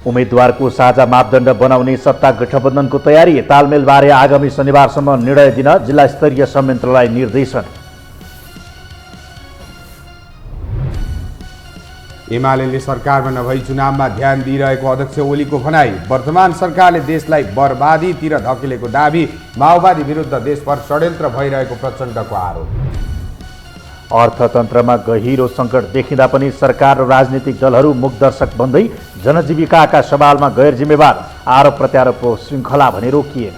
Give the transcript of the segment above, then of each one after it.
उम्मेद्वारको साझा मापदण्ड बनाउने सत्ता गठबन्धनको तयारी, तालमेलबारे आगामी शनिबारसम्म निर्णय दिन जिल्ला स्तरीय संयन्त्रलाई निर्देशन। एमाले सरकारमा नभई चुनावमा ध्यान दिइरहेको अध्यक्ष ओलीको भनाई। वर्तमान सरकारले देशलाई बर्बादीतिर धकेलेको दाबी। माओवादी विरुद्ध देशभर षड्यन्त्र भइरहेको प्रचण्डको आरोप। अर्थतन्त्रमा गहिरो सङ्कट देखिँदा पनि सरकार र राजनीतिक दलहरू मुखदर्शक बन्दै जनजीविकाका सवालमा गैर जिम्मेवार, आरोप प्रत्यारोपको श्रृङ्खला भने रोकिएन।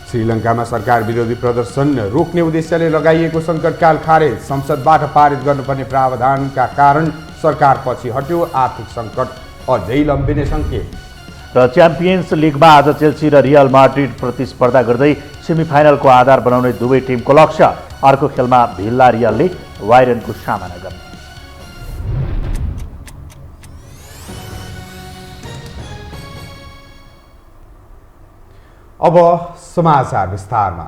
श्रीलङ्कामा सरकार विरोधी प्रदर्शन रोक्ने उद्देश्यले लगाइएको सङ्कटकाल खारेज। संसदबाट पारित गर्नुपर्ने प्रावधानका कारण सरकार पछि हट्यो। आर्थिक सङ्कट अझै लम्बिने सङ्केत। र च्याम्पियन्स लिगमा आज चेल्सी र रियल माड्रिड प्रतिस्पर्धा गर्दै सेमिफाइनलको आधार बनाउने दुवै टिमको लक्ष्य। अर्को खेलमा भिल्ला रियलले वाइरनको सामना गर्ने। अब समाचार विस्तारमा।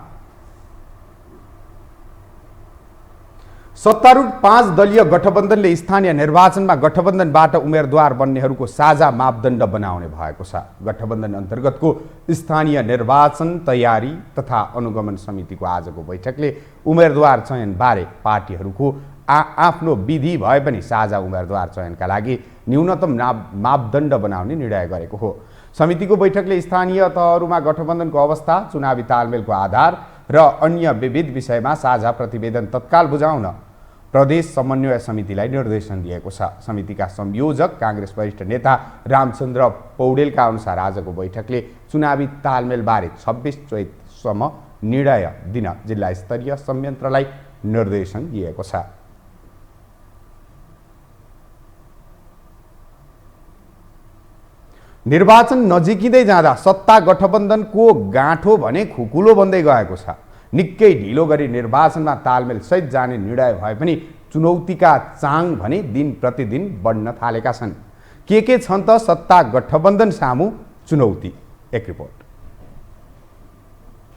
सत्तारूढ 5 दलीय गठबन्धनले स्थानीय निर्वाचनमा गठबन्धनबाट उम्मेदवार बन्नेहरूको साझा मापदण्ड बनाउने भएको छ। गठबन्धन अन्तर्गतको स्थानीय निर्वाचन तयारी तथा अनुगमन समितिको आजको बैठकले उम्मेदवार चयनबारे पार्टीहरूको आफ्नो विधि भए पनि साझा उम्मेदवार चयनका लागि न्यूनतम मापदण्ड बनाउने निर्णय गरेको हो। समितिको बैठकले स्थानीय तहहरूमा गठबन्धनको अवस्था, चुनावी तालमेलको आधार र अन्य विविध विषयमा साझा प्रतिवेदन तत्काल बुझाउन प्रदेश समन्वय समितिलाई निर्देशन दिएको छ। समितिका संयोजक काङ्ग्रेस वरिष्ठ नेता रामचन्द्र पौडेलका अनुसार आजको बैठकले चुनावी तालमेलबारे 26 चैतसम्म निर्णय दिन जिल्ला स्तरीय संयन्त्रलाई निर्देशन दिएको छ। निर्वाचन नजिकिँदै जाँदा सत्ता गठबन्धनको गाँठो भने खुकुलो बन्दै गएको छ। निकै ढिलो गरी निर्वाचनमा तालमेल सहित जाने निर्णय भए पनि चुनौतीका चाङ भने दिन प्रतिदिन बढ्न थालेका छन्। के छन् त सत्ता गठबन्धन सामु चुनौती? एक रिपोर्ट।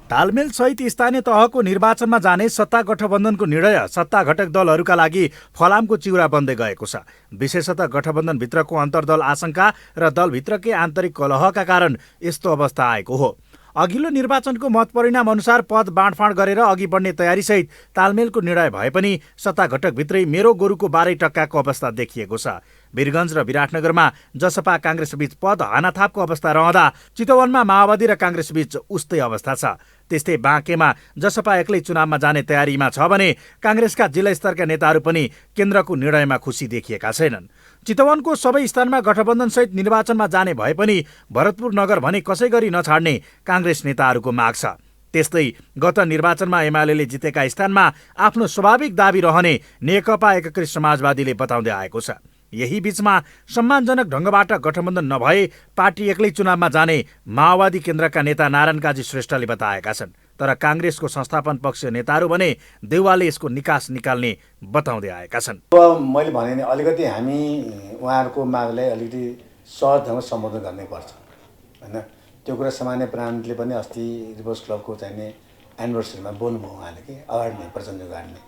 तालमेल सहित स्थानीय तहको निर्वाचनमा जाने सत्ता गठबन्धनको निर्णय सत्ता घटक दलहरूका लागि फलामको चिउरा बन्दै गएको छ। विशेषतः गठबन्धनभित्रको अन्तर्दल आशंका र दलभित्रकै आन्तरिक कलहका कारण यस्तो अवस्था आएको हो। अघिल्लो निर्वाचनको मत परिणाम अनुसार पद बाँडफाँड गरेर अघि बढ्ने तयारीसहित तालमेलको निर्णय भए पनि सत्ता घटकभित्रै मेरो गोरुको 12 टक्काको अवस्था देखिएको छ। वीरगञ्ज र विराटनगरमा जसपा काङ्ग्रेसबीच पद हानाथापको अवस्था रहँदा चितवनमा माओवादी र काङ्ग्रेसबीच उस्तै अवस्था छ। त्यस्तै बाँकेमा जसपा एक्लै चुनावमा जाने तयारीमा छ भने काङ्ग्रेसका जिल्ला स्तरका नेताहरू पनि केन्द्रको निर्णयमा खुसी देखिएका छैनन्। चितवनको सबै स्थानमा गठबन्धनसहित निर्वाचनमा जाने भए पनि भरतपुर नगर भने कसै गरी नछाड्ने काङ्ग्रेस नेताहरूको माग छ। त्यस्तै गत निर्वाचनमा एमाले जितेका स्थानमा आफ्नो स्वाभाविक दाबी रहने नेकपा एकीकृत समाजवादीले बताउँदै आएको छ। यही बीचमा सम्मानजनक ढङ्गबाट गठबन्धन नभए पार्टी एक्लै चुनावमा जाने माओवादी केन्द्रका नेता नारायण काजी श्रेष्ठले बताएका छन्। तर काङ्ग्रेसको संस्थापन पक्ष नेताहरू भने देउवाले यसको निकास निकाल्ने बताउँदै आएका छन्। मैले भने नि अलिकति हामी उहाँहरूको मागलाई अलिकति सहज ढङ्गमा सम्बोधन गर्नुपर्छ होइन। त्यो कुरा सामान्य प्राणले पनि अस्ति रिपोर्स क्लबको चाहिने एनिभर्सरीमा बोल्नुभयो उहाँले कि अगाडि नै प्रचण्डको अगाडि नै।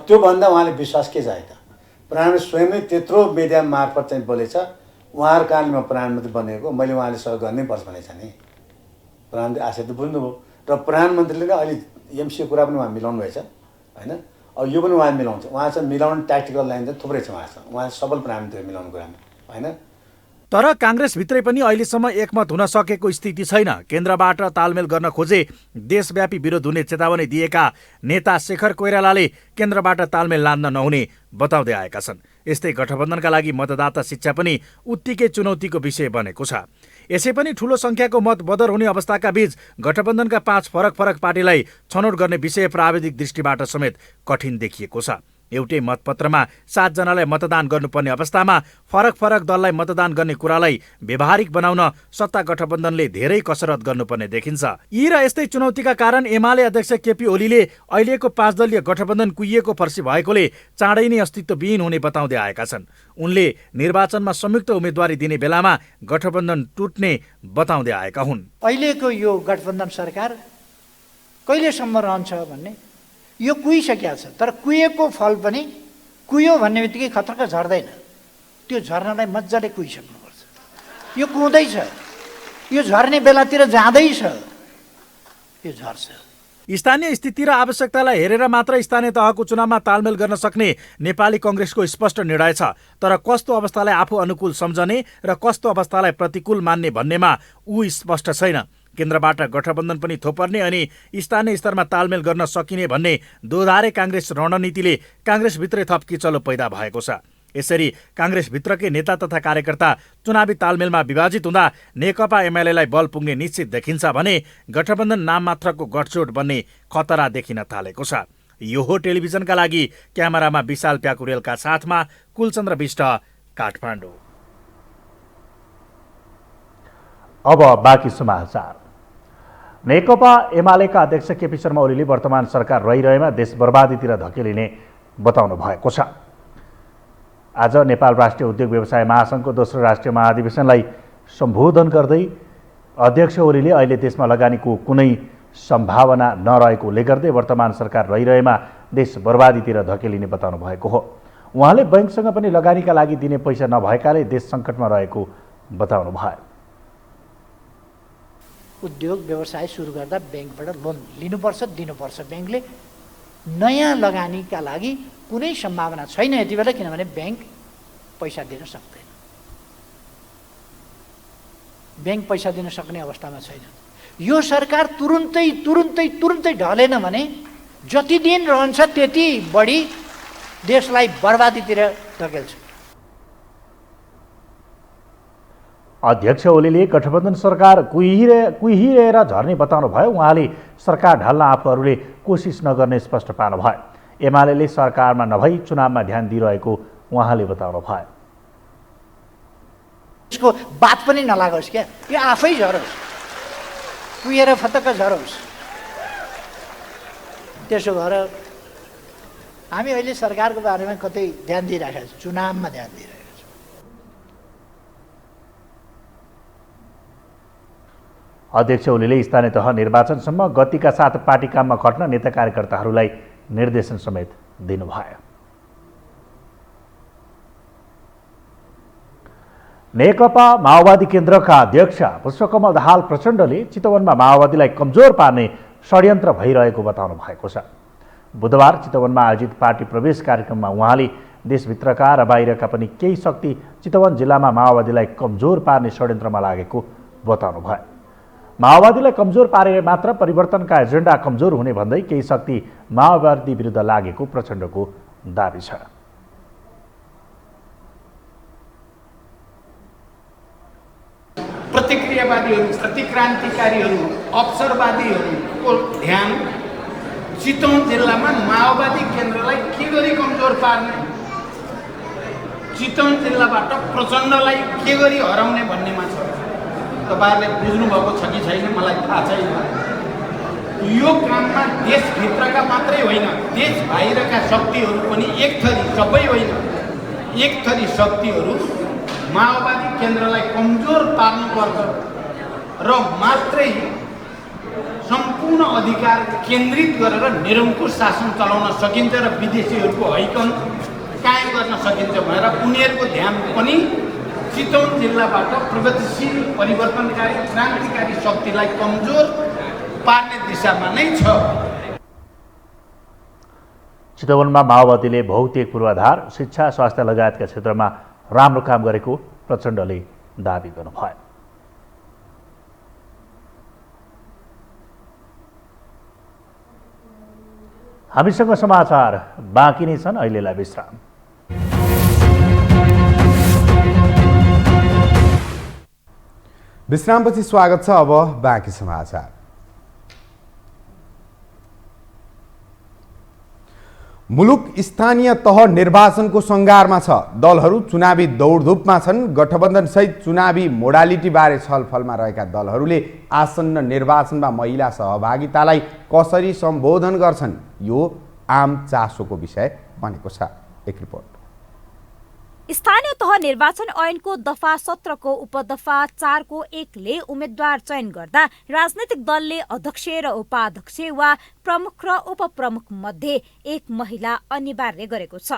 त्योभन्दा उहाँले विश्वास के चाहियो त? प्राण स्वयं त्यत्रो मिडिया मार्फत चाहिँ बोलेछ उहाँहरूको कारणले म प्रधानमन्त्री बनेको, मैले उहाँले सहयोग गर्नै पर्छ भनेको छ नि। प्रधानमन्त्री आशय त बुझ्नुभयो र प्रधानमन्त्रीले नै अहिले एमसीको कुरा पनि उहाँ मिलाउनु भएछ होइन। अब यो पनि उहाँ मिलाउँछ। उहाँसँग मिलाउने ट्याक्टिकल लाइन चाहिँ थुप्रै छ उहाँसँग। उहाँ सबल प्रधानमन्त्री मिलाउने कुरामा होइन। तर काङ्ग्रेसभित्रै पनि अहिलेसम्म एकमत हुन सकेको स्थिति छैन। केन्द्रबाट तालमेल गर्न खोजे देशव्यापी विरोध हुने चेतावनी दिएका नेता शेखर कोइरालाले केन्द्रबाट तालमेल लान्न नहुने बताउँदै आएका छन्। यस्तै गठबन्धनका लागि मतदाता शिक्षा पनि उत्तिकै चुनौतीको विषय बनेको छ। यसै पनि ठूलो संख्याको मत बदर हुने अवस्थाका बीच गठबन्धनका 5 फरक पार्टीलाई छनौट गर्ने विषय प्राविधिक दृष्टिबाट समेत कठिन देखिएको छ। एउटै मतपत्रमा 7 जनालाई मतदान गर्नुपर्ने अवस्थामा फरक दललाई मतदान गर्ने कुरालाई व्यवहारिक बनाउन सत्ता गठबन्धनले धेरै कसरत गर्नुपर्ने देखिन्छ। यी र यस्तै चुनौतीका कारण एमाले अध्यक्ष केपी ओलीले अहिलेको 5 दलीय गठबन्धन कुहिएको फर्सी भएकोले चाँडै नै अस्तित्वविहीन हुने बताउँदै आएका छन्। उनले निर्वाचनमा संयुक्त उम्मेदवारी दिने बेलामा गठबन्धन टुट्ने बताउँदै आएका हुन्। अहिलेको यो गठबन्धन सरकार कहिलेसम्म रहन्छ भन्ने यो कुहिसकेको छ। तर कुहिएको फल पनि कुहियो भन्ने बित्तिकै खतर्क झर्दैन। त्यो झर्नालाई मजाले कुहिसक्नुपर्छ। यो कुहुँदैछ, यो झर्ने बेलातिर जाँदैछ, यो झर्छ। स्थानीय स्थिति र आवश्यकतालाई हेरेर मात्र स्थानीय तहको चुनावमा तालमेल गर्न सक्ने नेपाली कङ्ग्रेसको स्पष्ट निर्णय छ। तर कस्तो अवस्थालाई आफू अनुकूल सम्झने र कस्तो अवस्थालाई प्रतिकूल मान्ने भन्नेमा ऊ स्पष्ट छैन। केन्द्रबाट गठबन्धन पनि थोपर्ने अनि स्थानीय स्तरमा तालमेल गर्न सकिने भन्ने दोधारे काङ्ग्रेस रणनीतिले काङ्ग्रेसभित्रै थप किचलो पैदा भएको छ। यसरी काङ्ग्रेसभित्रकै नेता तथा कार्यकर्ता चुनावी तालमेलमा विभाजित हुँदा नेकपा एमालेलाई बल पुग्ने निश्चित देखिन्छ भने गठबन्धन नाम मात्रको गठजोड बन्ने खतरा देखिन थालेको छ। यो हो टेलिभिजनका लागि क्यामेरामा विशाल प्याकुरेलका साथमा कुलचन्द्र विष्ट, काठमाडौँ। अब बाँकी समाचार। नेकपा एमालेका अध्यक्ष केपी शर्मा ओलीले वर्तमान सरकार रहिरहेमा देश बर्बादीतिर धकेलिने बताउनु भएको छ। आज नेपाल राष्ट्रिय उद्योग व्यवसाय महासङ्घको दोस्रो राष्ट्रिय महाधिवेशनलाई सम्बोधन गर्दै अध्यक्ष ओलीले अहिले देशमा लगानीको कुनै सम्भावना नरहेको उल्लेख गर्दै वर्तमान सरकार रहिरहेमा देश बर्बादीतिर धकेलिने बताउनु भएको हो। उहाँले बैंकसँग पनि लगानीका लागि दिने पैसा नभएकाले देश सङ्कटमा रहेको बताउनु भयो। उद्योग व्यवसाय सुरु गर्दा ब्याङ्कबाट लोन लिनुपर्छ, दिनुपर्छ ब्याङ्कले। नयाँ लगानीका लागि कुनै सम्भावना छैन यति बेला, किनभने ब्याङ्क पैसा दिन सक्दैन। ब्याङ्क पैसा दिन सक्ने अवस्थामा छैन। यो सरकार तुरुन्तै ढलेन भने जति दिन रहन्छ त्यति बढी देशलाई बर्बादीतिर धकेल्छ। अध्यक्ष ओलीले गठबन्धन सरकार कुहिरहेर झर्ने बताउनु भयो। उहाँले सरकार ढाल्न आफूहरूले कोसिस नगर्ने स्पष्ट पार्नुभयो। एमाले सरकारमा नभई चुनावमा ध्यान दिइरहेको उहाँले बताउनु भयो। यसको बात पनि नलागोस् क्या, यो आफै झरोस्, कुहिएर फतक्क झरोस्। त्यसो भएर हामी अहिले सरकारको बारेमा कतै ध्यान दिइरहेका छौँ, चुनावमा ध्यान दिइरहेका छौँ। अध्यक्ष ओलीले स्थानीय तह निर्वाचनसम्म गतिका साथ पार्टी काममा खट्न नेता कार्यकर्ताहरूलाई निर्देशन समेत दिनुभयो। नेकपा माओवादी केन्द्रका अध्यक्ष पुष्पकमल दाहाल प्रचण्डले चितवनमा माओवादीलाई कमजोर पार्ने षड्यन्त्र भइरहेको बताउनु भएको छ। बुधबार चितवनमा आयोजित पार्टी प्रवेश कार्यक्रममा उहाँले देशभित्रका र बाहिरका पनि केही शक्ति चितवन जिल्लामा माओवादीलाई कमजोर पार्ने षड्यन्त्रमा लागेको बताउनु भयो। माओवादीलाई कमजोर पारे मात्र परिवर्तनका एजेन्डा कमजोर हुने भन्दै केही शक्ति माओवादी विरुद्ध लागेको प्रचण्डको दाबी छ। प्रतिक्रियावादीहरू, प्रतिक्रान्तिकारीहरू, अवसरवादीहरूको ध्यान चितवन जिल्लामा माओवादी केन्द्रलाई के गरी कमजोर पार्ने, चितवन जिल्लाबाट प्रचण्डलाई के गरी हराउने भन्नेमा छ। तपाईँहरूले बुझ्नुभएको छ कि छैन मलाई थाहा छैन। यो काममा देशभित्रका मात्रै होइन, देश बाहिरका शक्तिहरू पनि एक थरी, सबै होइन, एक थरी शक्तिहरू माओवादी केन्द्रलाई कमजोर पार्नुपर्छ र मात्रै सम्पूर्ण अधिकार केन्द्रित गरेर निरङ्कुश शासन चलाउन सकिन्छ र विदेशीहरूको हैकम कायम गर्न सकिन्छ भनेर उनीहरूको ध्यान पनि चितवन जिल्लाबाट प्रगतिशील, परिवर्तनकारी, क्रान्तिकारी शक्तिलाई कमजोर पार्ने दिशामा नै छ। चितवनमा माओवादीले भौतिक पूर्वाधार, शिक्षा, स्वास्थ्य लगायतका क्षेत्रमा राम्रो काम गरेको प्रचण्डले दाबी गर्नुभयो। हामीसँग समाचार बाँकी नै छन्, अहिलेलाई विश्राम। विश्रामपछि स्वागत छ। अब बाँकी समाचार। मुलुक स्थानीय तह निर्वाचनको सङ्घारमा छ। दलहरू चुनावी दौडधुपमा छन्। गठबन्धनसहित चुनावी मोडालिटीबारे छलफलमा रहेका दलहरूले आसन्न निर्वाचनमा महिला सहभागितालाई कसरी सम्बोधन गर्छन्, यो आम चासोको विषय बनेको छ। एक रिपोर्ट। स्थानीय तह निर्वाचन ऐनको दफा 17 को उपदफा 4 को 1 ले उम्मेद्वार चयन गर्दा राजनैतिक दलले अध्यक्ष र उपाध्यक्ष वा प्रमुख र उपप्रमुख मध्ये एक महिला अनिवार्य गरेको छ।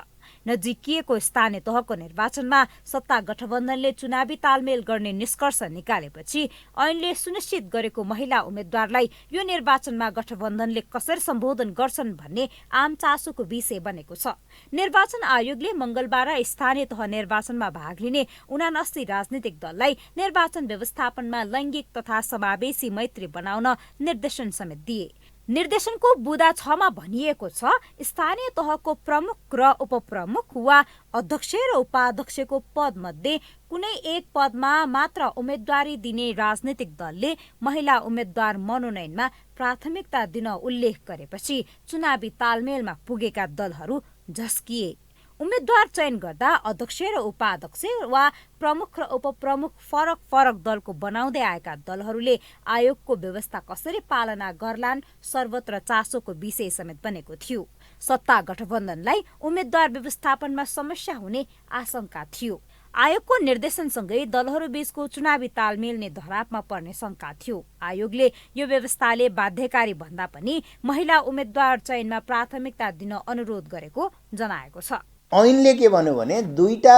नजिकिएको स्थानीय तहको निर्वाचनमा सत्ता गठबन्धनले चुनावी तालमेल गर्ने निष्कर्ष निकालेपछि ऐनले सुनिश्चित गरेको महिला उम्मेद्वारलाई यो निर्वाचनमा गठबन्धनले कसरी सम्बोधन गर्छन् भन्ने आम चासोको विषय बनेको छ। निर्वाचन आयोगले मंगलबार स्थानीय तह निर्वाचनमा भाग लिने 79 राजनीतिक दललाई निर्वाचन व्यवस्थापनमा लैंगिक तथा समावेशी मैत्री बनाउन निर्देशन समेत दिए। निर्देशनको बुँदा 6 मा भनिएको छ, स्थानीय तहको प्रमुख र उपप्रमुख वा अध्यक्ष र उपाध्यक्षको पद मध्ये कुनै एक पदमा मात्र उम्मेदवारी दिने राजनीतिक दलले महिला उम्मेद्वार मनोनयनमा प्राथमिकता दिन उल्लेख गरेपछि चुनावी तालमेलमा पुगेका दलहरू झस्किए। उम्मेद्वार चयन गर्दा अध्यक्ष र उपाध्यक्ष वा प्रमुख र उपप्रमुख फरक फरक दलको बनाउँदै आएका दलहरूले आयोगको व्यवस्था कसरी पालना गर्लान् सर्वत्र चासोको विषय समेत बनेको थियो। सत्ता गठबन्धनलाई उम्मेद्वार व्यवस्थापनमा समस्या हुने आशंका थियो। आयोगको निर्देशनसँगै दलहरू बीचको चुनावी तालमेल नै धरापमा पर्ने शंका थियो। आयोगले यो व्यवस्थाले बाध्यकारी भन्दा पनि महिला उम्मेद्वार चयनमा प्राथमिकता दिन अनुरोध गरेको जनाएको छ। ऐनले के भन्यो भने दुईटा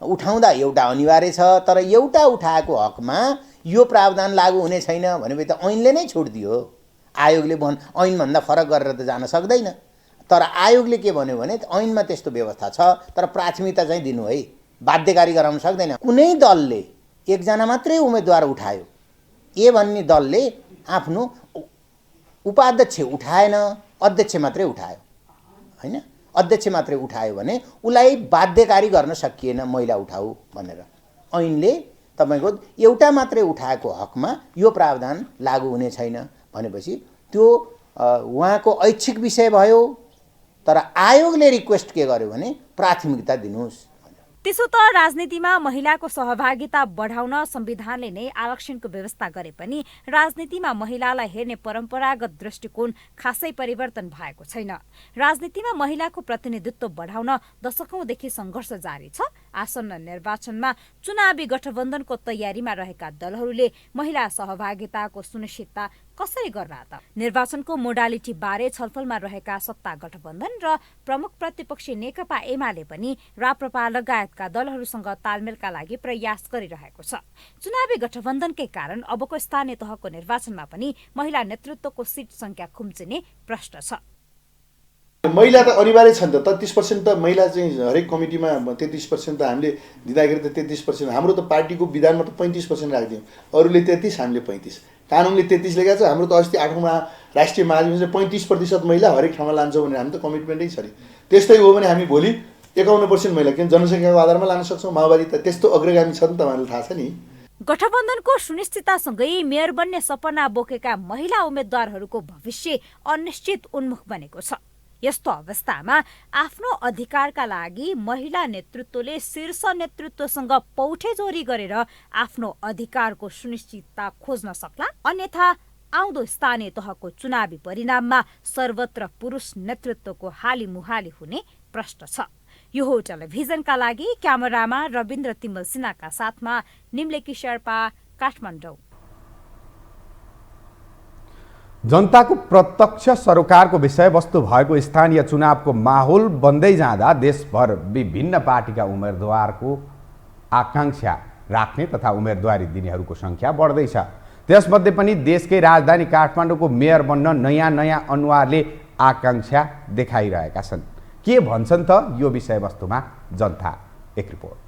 उठाउँदा एउटा अनिवार्य छ, तर एउटा उठाएको हकमा यो प्रावधान लागू हुने छैन भनेपछि त ऐनले नै छुट दियो। आयोगले ऐनभन्दा फरक गरेर त जान सक्दैन। तर आयोगले के भन्यो भने ऐनमा त्यस्तो व्यवस्था छ, तर प्राथमिकता चाहिँ दिनु है, बाध्यकारी गराउन सक्दैन। कुनै दलले एकजना मात्रै उम्मेदवार उठायो, ए भन्ने दलले आफ्नो उपाध्यक्ष उठाएन, अध्यक्ष मात्रै उठायो हैन, अध्यक्ष मात्रै उठायो भने उसलाई बाध्यकारी गर्न सकिएन महिला उठाऊ भनेर। ऐनले तपाईको एउटा मात्रै उठाएको हकमा यो प्रावधान लागू हुने छैन भनेपछि त्यो उहाँको ऐच्छिक विषय भयो। तर आयोगले रिक्वेस्ट के गर्यो भने प्राथमिकता दिनुहोस्। त्यसो त राजनीतिमा महिलाको सहभागिता बढाउन संविधानले नै आरक्षणको व्यवस्था गरे पनि राजनीतिमा महिलालाई हेर्ने परम्परागत दृष्टिकोण खासै परिवर्तन भएको छैन। राजनीतिमा महिलाको प्रतिनिधित्व बढाउन दशकौंदेखि सङ्घर्ष जारी छ। आसन्न निर्वाचनमा चुनावी गठबन्धनको तयारीमा रहेका दलहरूले महिला सहभागिताको सुनिश्चितता कसरी गर्ला त? निर्वाचनको मोडालिटी बारे छलफलमा रहेका सत्ता गठबन्धन र प्रमुख प्रतिपक्षी नेकपा एमाले पनि राप्रपा लगायतका दलहरूसँग तालमेलका लागि प्रयास गरिरहेको छ। चुनावी गठबन्धनकै कारण अबको स्थानीय तहको निर्वाचनमा पनि महिला नेतृत्वको सिट संख्या खुम्चिने प्रश्न छ। महिला त अनिवार्य छ नि त, 33% त महिला चाहिँ हरेक कमिटीमा 33% त हामीले दिँदाखेरि त 33%। हाम्रो त पार्टीको विधानमा त 35% राखिदियौँ, अरूले 33 हामीले 35, कानुनले 33 लेखेको छ। हाम्रो त अस्ति 8औं राष्ट्रिय महाधिवेशनले 35% महिला हरेक ठाउँमा लान्छौँ भने हामी त कमिटमेन्टै छ नि। त्यस्तै हो भने हामी भोलि 51% महिला किन जनसङ्ख्याको आधारमा लान सक्छौँ। माओवादी त त्यस्तो अग्रगामी छ नि, तपाईँहरूलाई थाहा छ नि। गठबन्धनको सुनिश्चिततासँगै मेयर बन्ने सपना बोकेका महिला उम्मेद्वारहरूको भविष्य अनिश्चित उन्मुख बनेको छ। यस्तो अवस्थामा आफ्नो अधिकारका लागि महिला नेतृत्वले शीर्ष नेतृत्वसँग पौठेजोरी गरेर आफ्नो अधिकारको सुनिश्चितता खोज्न सक्ला। अन्यथा आउँदो स्थानीय तहको चुनावी परिणाममा सर्वत्र पुरुष नेतृत्वको हालिमुहाली हुने प्रश्न छ। यो हो टेलिभिजनका लागि क्यामेरामा रविन्द्र तिमल सिन्हाका साथमा निम्लेकी शेर्पा, काठमाडौँ। जनताको प्रत्यक्ष सरोकारको विषयवस्तु भएको स्थानीय चुनावको माहौल बन्दै जाँदा देशभर विभिन्न पार्टीका उम्मेदवारको आकांक्षा राख्ने तथा उम्मेदवारी दिनेहरूको सङ्ख्या बढ्दैछ। त्यसमध्ये पनि देशकै राजधानी काठमाडौँको मेयर बन्न नयाँ नयाँ अनुहारले आकांक्षा देखाइरहेका छन्। के भन्छन् त यो विषयवस्तुमा जनता? एक रिपोर्ट।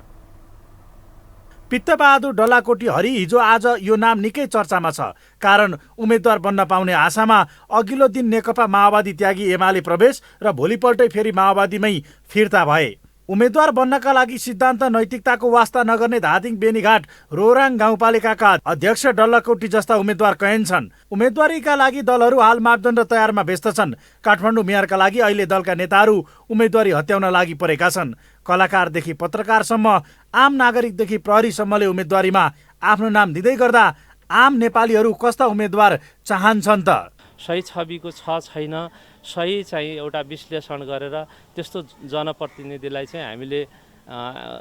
पित्तबहादुर डल्लाकोटी हरि हिजो आज यो नाम निकै चर्चामा छ। कारण उम्मेद्वार बन्न पाउने आशामा अघिल्लो दिन नेकपा माओवादी त्यागी एमाले प्रवेश र भोलिपल्टै फेरि माओवादीमै फिर्ता भए। उम्मेद्वार बन्नका लागि सिद्धान्त नैतिकताको वास्ता नगर्ने धादिङ बेनीघाट रोराङ गाउँपालिकाका अध्यक्ष डल्लाकोटी जस्ता उम्मेद्वार कैयन छन्। उम्मेदवारीका लागि दलहरू हाल मापदण्ड तयारमा व्यस्त छन्। काठमाडौँ मेयरका लागि अहिले दलका नेताहरू उम्मेदवारी हत्याउन लागि परेका छन्। कलाकारदेखि पत्रकारसम्म, आम नागरिकदेखि प्रहरीसम्मले उम्मेदवारीमा आफ्नो नाम दिँदै गर्दा आम नेपालीहरू कस्ता उम्मेदवार चाहन्छन् त? सही छविको छैन, सही चाहिँ एउटा विश्लेषण गरेर त्यस्तो जनप्रतिनिधिलाई चाहिँ हामीले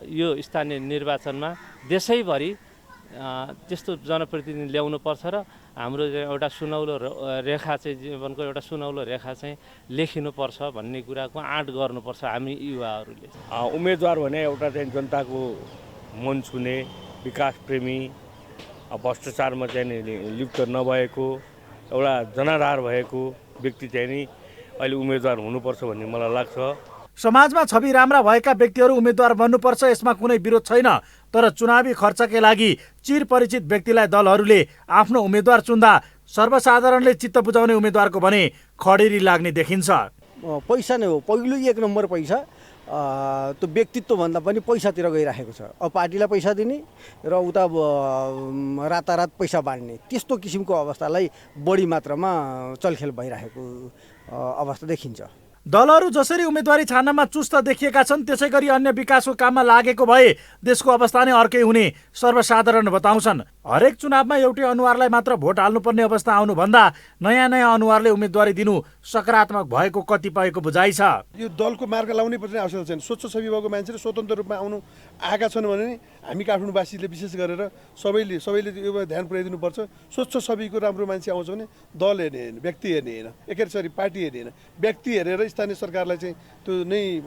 यो स्थानीय निर्वाचनमा देशैभरि त्यस्तो जनप्रतिनिधि ल्याउनुपर्छ र हाम्रो चाहिँ एउटा सुनौलो रेखा चाहिँ जीवनको एउटा सुनौलो रेखा चाहिँ लेखिनुपर्छ भन्ने कुराको आँट गर्नुपर्छ हामी युवाहरूले। उम्मेदवार भने एउटा चाहिँ जनताको मन छुने, विकास प्रेमी, भ्रष्टाचारमा चाहिँ लिप्त नभएको, एउटा जनाधार भएको व्यक्ति चाहिँ नि अहिले उम्मेदवार हुनुपर्छ भन्ने मलाई लाग्छ। समाजमा छवि राम्रा भएका व्यक्तिहरू उम्मेद्वार बन्नुपर्छ, यसमा कुनै विरोध छैन। तर चुनावी खर्चकै लागि चिरपरिचित व्यक्तिलाई दलहरूले आफ्नो उम्मेद्वार चुन्दा सर्वसाधारणले चित्त बुझाउने उम्मेद्वारको भने खडेरी लाग्ने देखिन्छ। पैसा नै हो पहिलो 1 नम्बर पैसा। त्यो व्यक्तित्वभन्दा पनि पैसातिर गइराखेको छ। अब पार्टीलाई पैसा दिने र उता रातारात पैसा बाँड्ने, त्यस्तो किसिमको अवस्थालाई बढी मात्रामा चलखेल भइरहेको अवस्था देखिन्छ। दलहरू जसरी उम्मेदवारी छान्नमा चुस्त देखिएका छन्, त्यसै गरी अन्य विकासको काममा लागेको भए देशको अवस्था नै अर्कै हुने सर्वसाधारण बताउँछन्। हरेक चुनावमा एउटै अनुहारलाई मात्र भोट हाल्नुपर्ने अवस्था आउनुभन्दा नयाँ नयाँ अनुहारले उम्मेदवारी दिनु सकारात्मक भएको कतिपयको बुझाइ छ। यो दलको मार्ग लाउनै पर्ने आवश्यकता छैन। स्वच्छ छवि भएको मान्छेले स्वतन्त्र रूपमा आउनु आएका छन् भने हामी काठमाडौँवासीले विशेष गरेर सबैले यो ध्यान पुर्याइदिनुपर्छ। स्वच्छ छविको राम्रो मान्छे आउँछ भने दल हेर्ने होइन, व्यक्ति हेर्ने होइन, एकेरी पार्टी हेर्ने होइन, व्यक्ति हेरेर स्थानीय सरकारलाई चाहिँ त्यो नै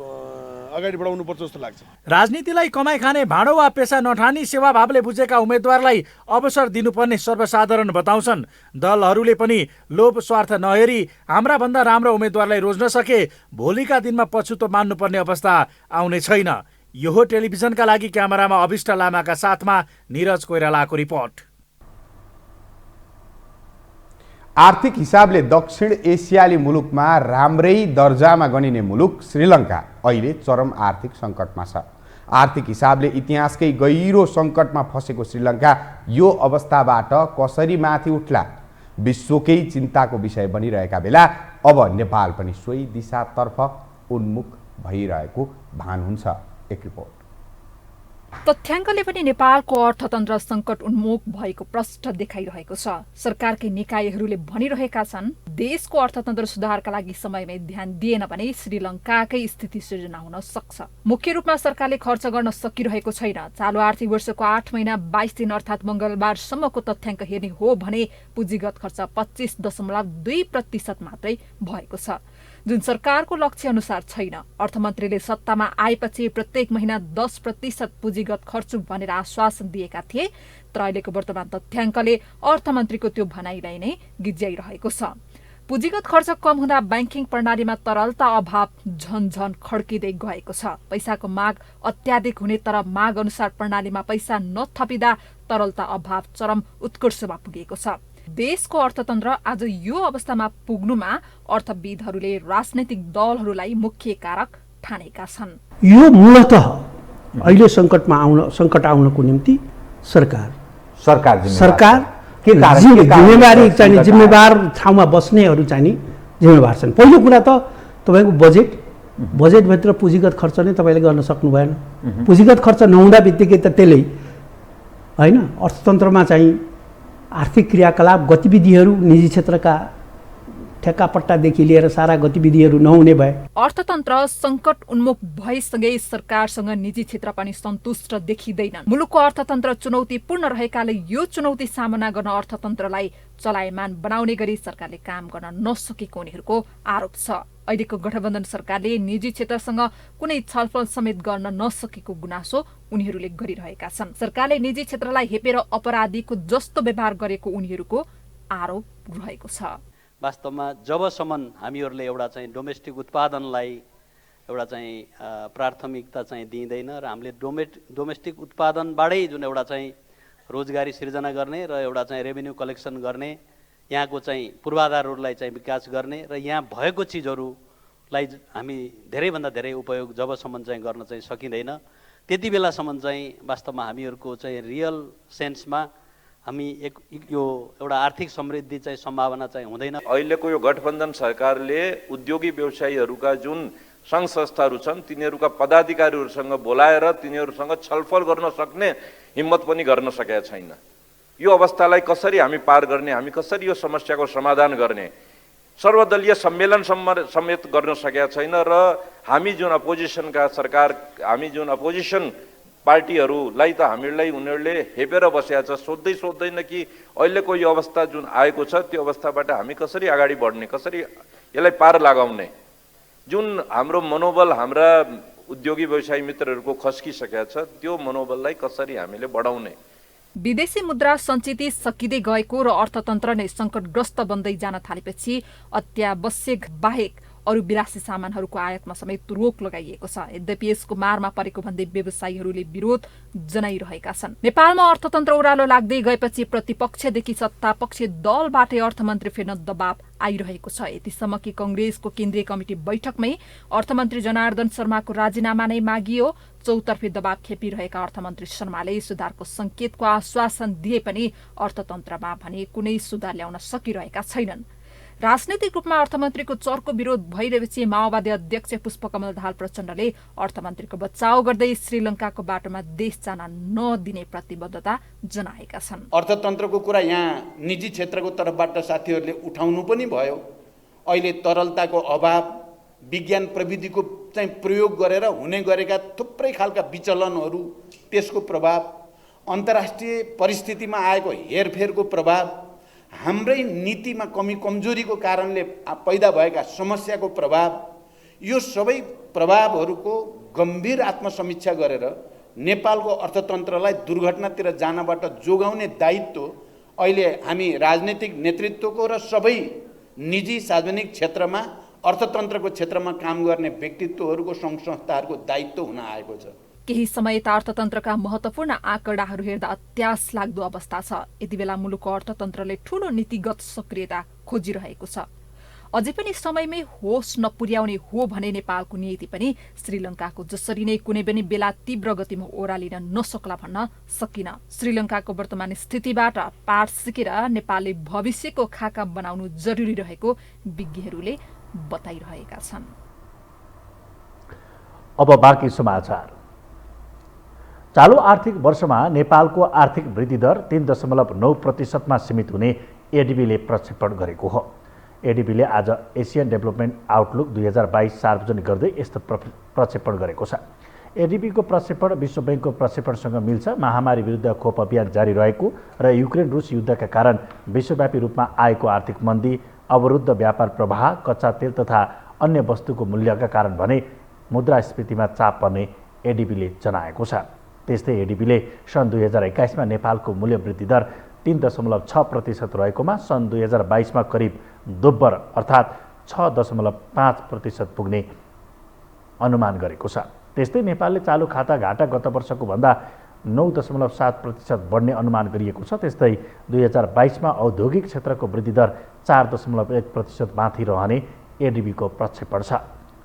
अगाडि बढाउनु पर्छ जस्तो लाग्छ। राजनीतिलाई कमाइ खाने भाँडो वा पेसा नठानी सेवाभावले बुझेका उम्मेदवारलाई अवसर दिनुपर्ने सर्वसाधारण बताउँछन्। दलहरूले पनि लोभ स्वार्थ नहेरी हाम्रा भन्दा राम्रो उम्मेदवारलाई रोज्न सके भोलिका दिनमा पछुतो मान्नुपर्ने अवस्था आउने छैन। यो हो टेलिभिजनका लागि क्यामेरामा अभिष्ट लामाका साथमा निरज कोइरालाको रिपोर्ट। आर्थिक हिसाबले दक्षिण एसियाली मुलुकमा राम्रै दर्जामा गनिने मुलुक श्रीलङ्का अहिले चरम आर्थिक सङ्कटमा छ। आर्थिक हिसाबले इतिहासकै गहिरो सङ्कटमा फसेको श्रीलङ्का यो अवस्थाबाट कसरी माथि उठ्ला विश्वकै चिन्ताको विषय बनिरहेका बेला अब नेपाल पनि सोही दिशातर्फ उन्मुख भइरहेको भान हुन्छ। एक रिपोर्ट। तथ्याङ्कले पनि नेपालको अर्थतन्त्र सङ्कट उन्मुख भएको प्रष्ट देखाइरहेको छ। सरकारकै निकायहरूले भनिरहेका छन् देशको अर्थतन्त्र सुधारका लागि समयमै ध्यान दिएन भने श्रीलङ्काकै स्थिति सिर्जना हुन सक्छ। मुख्य रूपमा सरकारले खर्च गर्न सकिरहेको छैन। चालु आर्थिक वर्षको 8 महिना 22 दिन अर्थात् मङ्गलबारसम्मको तथ्याङ्क हेर्ने हो भने पुँजीगत खर्च 25.2% मात्रै भएको छ, जुन सरकारको लक्ष्य अनुसार छैन। अर्थमन्त्रीले सत्तामा आएपछि प्रत्येक महिना 10% पुँजीगत खर्च भनेर आश्वासन दिएका थिए, तर अहिलेको वर्तमान तथ्याङ्कले अर्थमन्त्रीको त्यो भनाइलाई नै गिज्याइरहेको छ। पुँजीगत खर्च कम हुँदा ब्याङ्किङ प्रणालीमा तरलता अभाव झन खड्किँदै गएको छ। पैसाको माग अत्याधिक हुने तर माग अनुसार प्रणालीमा पैसा नथपिँदा तरलता अभाव चरम उत्कर्षमा पुगेको छ। देशको अर्थतन्त्र आज यो अवस्थामा पुग्नुमा अर्थविदहरूले राजनैतिक दलहरूलाई मुख्य कारक ठानेका छन्। यो मूलतः अहिले सङ्कट आउनको निम्ति सरकार जिम्मेवारी चाहिँ जिम्मेवार ठाउँमा बस्नेहरू चाहिँ नि जिम्मेवार छन्। पहिलो कुरा त तपाईँको बजेटभित्र पुँजीगत खर्च नै तपाईँले गर्न सक्नु भएन। पुँजीगत खर्च नहुँदा बित्तिकै त त्यसले होइन अर्थतन्त्रमा चाहिँ आर्थिक क्रियाकलाप गतिविधिहरू निजी क्षेत्रका ठेक्कापट्टादेखि लिएर सारा गतिविधिहरू नहुने भए। अर्थतन्त्र सङ्कट उन्मुख भएसँगै सरकारसँग निजी क्षेत्र पनि सन्तुष्ट देखिँदैनन्। मुलुकको अर्थतन्त्र चुनौतीपूर्ण रहेकाले यो चुनौती सामना गर्न अर्थतन्त्रलाई चलायमान बनाउने गरी सरकारले काम गर्न नसकेको उनीहरूको आरोप छ। अहिलेको गठबन्धन सरकारले निजी क्षेत्रसँग कुनै छलफल समेत गर्न नसकेको गुनासो उनीहरूले गरिरहेका छन्। सरकारले निजी क्षेत्रलाई हेपेर अपराधीको जस्तो व्यवहार गरेको उनीहरूको आरोप रहेको छ। वास्तवमा जबसम्म हामीहरूले एउटा चाहिँ डोमेस्टिक उत्पादनलाई एउटा चाहिँ प्राथमिकता चाहिँ दिँदैन र हामीले डोमेस्टिक उत्पादनबाटै जुन एउटा चाहिँ रोजगारी सिर्जना गर्ने र एउटा चाहिँ रेभेन्यू कलेक्सन गर्ने, यहाँको चाहिँ पूर्वाधारहरूलाई चाहिँ विकास गर्ने र यहाँ भएको चिजहरूलाई हामी धेरैभन्दा धेरै उपयोग जबसम्म चाहिँ गर्न चाहिँ सकिँदैन त्यति बेलासम्म चाहिँ वास्तवमा हामीहरूको चाहिँ रियल सेन्समा हामी यो एउटा आर्थिक समृद्धि चाहिँ सम्भावना चाहिँ हुँदैन। अहिलेको यो गठबन्धन सरकारले उद्योगी व्यवसायीहरूका जुन सङ्घ संस्थाहरू छन् तिनीहरूका पदाधिकारीहरूसँग बोलाएर तिनीहरूसँग छलफल गर्न सक्ने हिम्मत पनि गर्न सकेका छैन। यो अवस्थालाई कसरी हामी पार गर्ने, हामी कसरी यो समस्याको समाधान गर्ने, सर्वदलीय सम्मेलन समेत गर्न सकेका छैन र हामी जुन अपोजिसनका सरकार हामी जुन अपोजिसन पार्टीहरूलाई त हामीलाई उनीहरूले हेपेर बसेका छ। सोध्दैन कि अहिलेको यो अवस्था जुन आएको छ त्यो अवस्थाबाट हामी कसरी अगाडि बढ्ने, कसरी यसलाई पार लगाउने, जुन हाम्रो मनोबल हाम्रा उद्योगी व्यवसायी मित्रहरूको खस्किसकेका छ त्यो मनोबललाई कसरी हामीले बढाउने। विदेशी मुद्रा सञ्चित सकिँदै गएको र अर्थतन्त्र नै सङ्कटग्रस्त बन्दै जान थालेपछि अत्यावश्यक बाहेक अरू विलासी सामानहरूको आयातमा समेत रोक लगाइएको छ। यद्यपि यसको मारमा परेको भन्दै व्यवसायीहरूले विरोध जनाइरहेका छन्। नेपालमा अर्थतन्त्र ओह्रालो लाग्दै गएपछि प्रतिपक्षदेखि सत्तापक्ष दलबाटै अर्थमन्त्री फेर्न दबाव आइरहेको छ। यतिसम्म कि कङ्ग्रेसको केन्द्रीय कमिटी बैठकमै अर्थमन्त्री जनार्दन शर्माको राजीनामा नै मागियो। चौतर्फी दबाव खेपिरहेका अर्थमन्त्री शर्माले सुधारको संकेतको आश्वासन दिए पनि अर्थतन्त्रमा भने कुनै सुधार ल्याउन सकिरहेका छैनन्। राजनैतिक रूपमा अर्थमन्त्रीको चर्को विरोध भइरहेपछि माओवादी अध्यक्ष पुष्पकमल दाहाल प्रचण्डले अर्थमन्त्रीको बचाउ गर्दै श्रीलङ्काको बाटोमा देश जान नदिने प्रतिबद्धता जनाएका छन्। अर्थतन्त्रको कुरा यहाँ निजी क्षेत्रको तर्फबाट साथीहरूले उठाउनु पनि भयो। अहिले तरलताको अभाव, विज्ञान प्रविधिको चाहिँ प्रयोग गरेर हुने गरेका थुप्रै खालका विचलनहरू, त्यसको प्रभाव, अन्तर्राष्ट्रिय परिस्थितिमा आएको हेरफेरको प्रभाव, हाम्रै नीतिमा कमी कमजोरीको कारणले पैदा भएका समस्याको प्रभाव, यो सबै प्रभावहरूको गम्भीर आत्मसमीक्षा गरेर नेपालको अर्थतन्त्रलाई दुर्घटनातिर जानबाट जोगाउने दायित्व अहिले हामी राजनीतिक नेतृत्वको र सबै निजी सार्वजनिक क्षेत्रमा अर्थतन्त्रको क्षेत्रमा काम गर्ने व्यक्तित्वहरूको सङ्घ संस्थाहरूको दायित्व हुन आएको छ। केही समय यता अर्थतन्त्रका महत्त्वपूर्ण आँकडाहरू हेर्दा अत्यास लाग्दो अवस्था छ। यति बेला मुलुकको अर्थतन्त्रले ठूलो नीतिगत सक्रियता खोजिरहेको छ। अझै पनि समयमै होस नपुर्याउने हो भने नेपालको नीति पनि श्रीलङ्काको जसरी नै कुनै पनि बेला तीव्र गतिमा ओह्रालिन नसक्ला भन्न सकिन। श्रीलङ्काको वर्तमान स्थितिबाट पाठ सिकेर नेपालले भविष्यको खाका बनाउनु जरुरी रहेको विज्ञहरूले बताइरहेका छन्। अब बाँकी समाचार। चालू आर्थिक वर्षमा नेपालको आर्थिक वृद्धि दर 3.9% सीमित हुने एडिबीले प्रक्षेपण गरेको हो। एडिबीले आज एसियन डेभलपमेन्ट आउटलुक 2022 सार्वजनिक गर्दै यस्तो प्रक्षेपण गरेको छ। एडिबीको प्रक्षेपण विश्व बैंकको प्रक्षेपणसँग मिल्छ। महामारी विरुद्ध खोप अभियान जारी रहेको र युक्रेन रुस युद्धका कारण विश्वव्यापी रूपमा आएको आर्थिक मन्दी, अवरुद्ध व्यापार प्रवाह, कच्चा तेल तथा अन्य वस्तुको मूल्यका कारण भने मुद्रास्फीतिमा चाप पर्ने एडिबीले जनाएको छ। त्यस्तै एडिबीले सन् 2021मा नेपालको मूल्य वृद्धि दर 3.6% रहेकोमा सन् 2022मा करिब दोब्बर अर्थात् 6.5% पुग्ने अनुमान गरेको छ। त्यस्तै नेपालले चालू खाता घाटा गत वर्षको भन्दा 9.7% बढ्ने अनुमान गरिएको छ। त्यस्तै 2022मा औद्योगिक क्षेत्रको वृद्धि दर 4.1% माथि रहने एडिबीको प्रक्षेपण छ।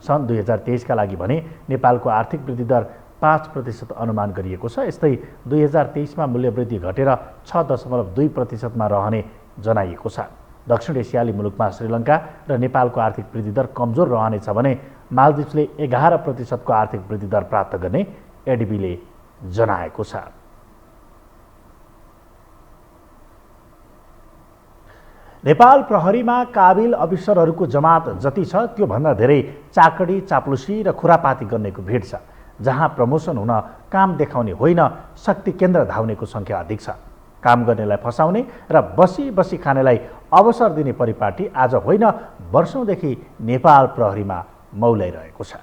सन् 2023 का लागि भने नेपालको आर्थिक वृद्धि दर 5% अनुमान गरिएको छ। यस्तै 2023मा मूल्य वृद्धि घटेर 6.2% मा रहने जनाइएको छ। दक्षिण एसियाली मुलुकमा श्रीलङ्का र नेपालको आर्थिक वृद्धि दर कमजोर रहनेछ भने मालदिप्सले 11% को आर्थिक वृद्धि दर प्राप्त गर्ने एडिबीले जनाएको छ। नेपाल प्रहरीमा काबिल अफिसरहरूको जमात जति छ त्योभन्दा धेरै चाकडी, चाप्लुसी र खुरापाती गर्नेको भिड छ। जहाँ प्रमोसन हुन काम देखाउने होइन, शक्ति केन्द्र धाउनेको सङ्ख्या अधिक छ। काम गर्नेलाई फसाउने र बसी बसी खानेलाई अवसर दिने परिपाटी आज होइन वर्षौँदेखि नेपाल प्रहरीमा मौलाइरहेको छ।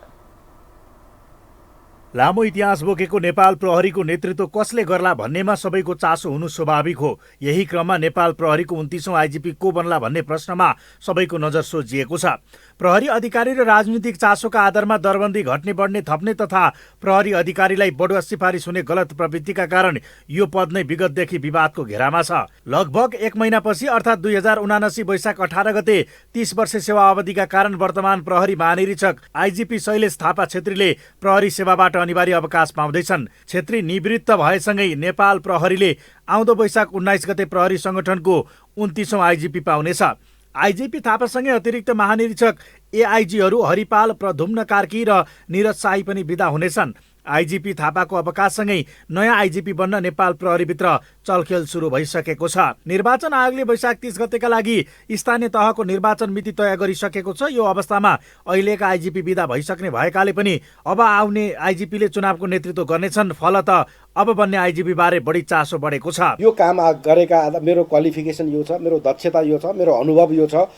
लामो इतिहास बोकेको नेपाल प्रहरीको नेतृत्व कसले गर्ला भन्नेमा सबैको चासो हुनु स्वाभाविक हो। यही क्रममा नेपाल प्रहरीको 29औं आइजिपी को बन्ला भन्ने प्रश्नमा सबैको नजर सोझिएको छ। प्रहरी अधिकारी र राजनीतिक चासोका आधारमा दरबन्दी घट्ने बढ्ने थप्ने तथा प्रहरी अधिकारीलाई बढुवा सिफारिस हुने गलत प्रवृत्तिका कारण यो पद नै विगतदेखि विवादको घेरामा छ। लगभग 1 महिनापछि अर्थात् 2079 वैशाख 18 गते 30 वर्ष सेवा अवधिका कारण वर्तमान प्रहरी महानिरीक्षक आइजिपी शैलेश थापा छेत्रीले प्रहरी सेवाबाट अनिवार्य अवकाश पाउँदैछन्। छेत्री निवृत्त भएसँगै नेपाल प्रहरीले आउँदो वैशाख 19 गते प्रहरी संगठनको 29औं आइजिपी पाउनेछ। आइजिपी थापासँगै अतिरिक्त महानिरीक्षक एआइजीहरू हरिपाल, प्रधुम्न कार्की र निरज शाही पनि विदा हुनेछन्। आइजिपी थापाको अवकाशसँगै नयाँ आइजिपी बन्न नेपाल प्रहरीभित्र चलखेल सुरु भइसकेको छ। निर्वाचन आयोगले वैशाख 30 गतेका लागि स्थानीय तहको निर्वाचन मिति तय गरिसकेको छ। यो अवस्थामा अहिलेका आइजिपी विदा भइसक्ने भएकाले पनि अब आउने आइजिपीले चुनावको नेतृत्व गर्नेछन्। फलत अब बन्ने आइजिपी बारे बढी चासो बढेको छ। यो काम गरेका मेरो क्वालिफिकेसन यो छ, मेरो दक्षता यो छ, मेरो अनुभव यो छ,